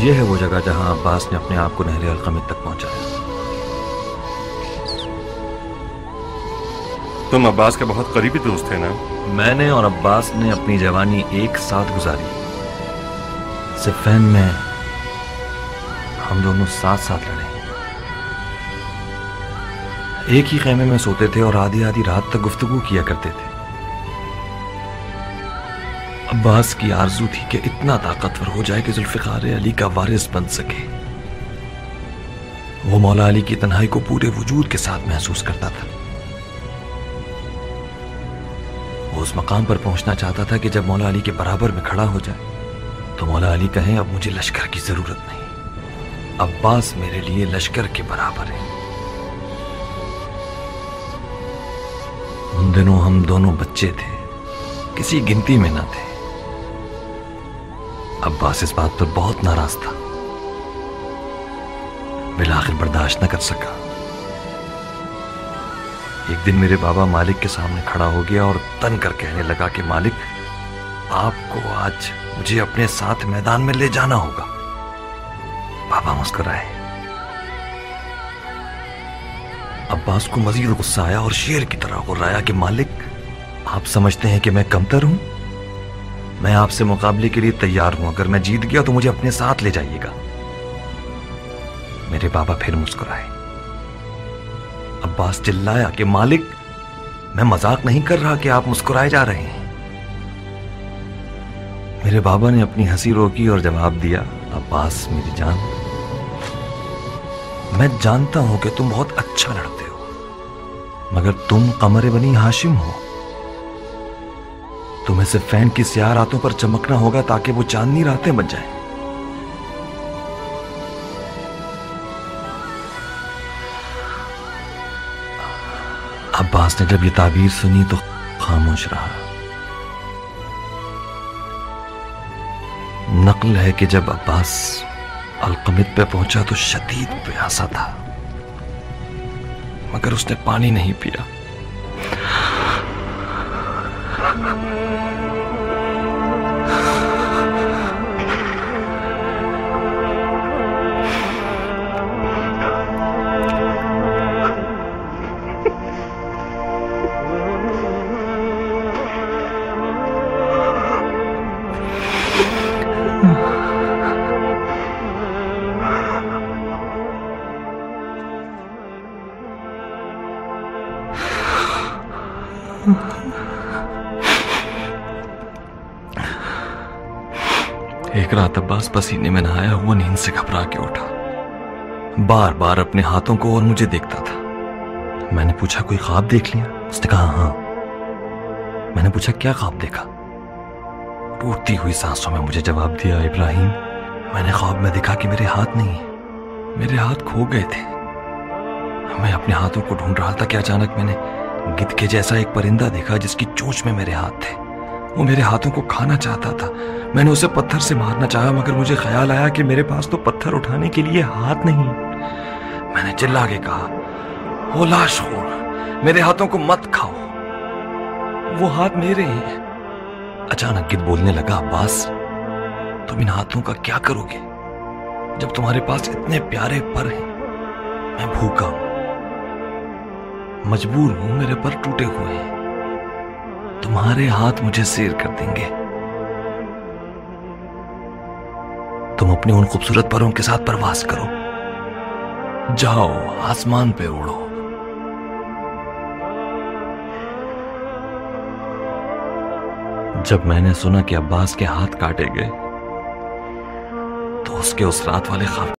ये है वो जगह जहां अब्बास ने अपने आप को नहर अलकमित तक पहुंचाया। तुम अब्बास के बहुत करीबी दोस्त थे ना? मैंने और अब्बास ने अपनी जवानी एक साथ गुजारी। सिफैन में हम दोनों साथ साथ लड़े, एक ही खेमे में सोते थे और आधी आधी रात तक गुफ्तगू किया करते थे। अब्बास की आरजू थी कि इतना ताकतवर हो जाए कि जुल्फिकार अली का वारिस बन सके। वो मौला अली की तन्हाई को पूरे वजूद के साथ महसूस करता था। वो उस मकाम पर पहुंचना चाहता था कि जब मौला अली के बराबर में खड़ा हो जाए तो मौला अली कहें, अब मुझे लश्कर की जरूरत नहीं, अब्बास मेरे लिए लश्कर के बराबर है। उन दिनों हम दोनों बच्चे थे, किसी गिनती में ना थे। अब्बास इस बात पर बहुत नाराज था, बिल आखिर बर्दाश्त न कर सका। एक दिन मेरे बाबा मालिक के सामने खड़ा हो गया और तन कर कहने लगा कि मालिक, आपको आज मुझे अपने साथ मैदान में ले जाना होगा। बाबा मुस्कुराए। अब्बास को मजीद गुस्सा आया और शेर की तरह गुर्राया कि मालिक, आप समझते हैं कि मैं कमतर हूं? मैं आपसे मुकाबले के लिए तैयार हूं। अगर मैं जीत गया तो मुझे अपने साथ ले जाइएगा। मेरे बाबा फिर मुस्कुराए। अब्बास चिल्लाया कि मालिक, मैं मजाक नहीं कर रहा कि आप मुस्कुराए जा रहे हैं। मेरे बाबा ने अपनी हंसी रोकी और जवाब दिया, अब्बास मेरी जान, मैं जानता हूं कि तुम बहुत अच्छा लड़ते हो, मगर तुम कमर बनी हाशिम हो। तुम्हें सिर्फ फैन की स्याह रातों पर चमकना होगा ताकि वो चांदनी रातें बन जाएं। अब्बास ने जब ये ताबीर सुनी तो खामोश रहा। नकल है कि जब अब्बास अलकमित पे पहुंचा तो शदीद प्यासा था, मगर उसने पानी नहीं पिया। एक रात अब्बास पसीने में नहाया हुआ नींद से घबरा के उठा। बार बार अपने हाथों को और मुझे देखता था। मैंने पूछा, कोई ख्वाब देख लिया? उसने कहा हाँ। मैंने पूछा, क्या ख्वाब देखा? टूटती हुई सांसों में मुझे जवाब दिया, इब्राहिम, मैंने ख्वाब में देखा कि मेरे हाथ नहीं है, मेरे हाथ खो गए थे। मैं अपने हाथों को ढूंढ रहा था कि अचानक मैंने गिद्ध के जैसा एक परिंदा देखा जिसकी चोंच में मेरे हाथ थे। वो मेरे हाथों को खाना चाहता था। मैंने उसे पत्थर से मारना चाहा, मगर मुझे ख्याल आया कि मेरे पास तो पत्थर उठाने के लिए हाथ नहीं। मैंने चिल्ला के कहा, ओ लाशखोर, मेरे हाथों को मत खाओ, वो हाथ मेरे हैं। अचानक गिद्ध बोलने लगा, अब्बास, तुम इन हाथों का क्या करोगे जब तुम्हारे पास इतने प्यारे पर हैं? मैं भूखा हूं, मजबूर हूं, मेरे पर टूटे हुए हैं। तुम्हारे हाथ मुझे सैर कर देंगे। तुम अपने उन खूबसूरत परों के साथ परवास करो, जाओ आसमान पे उड़ो। जब मैंने सुना कि अब्बास के हाथ काटे गए तो उसके उस रात वाले ख्वाब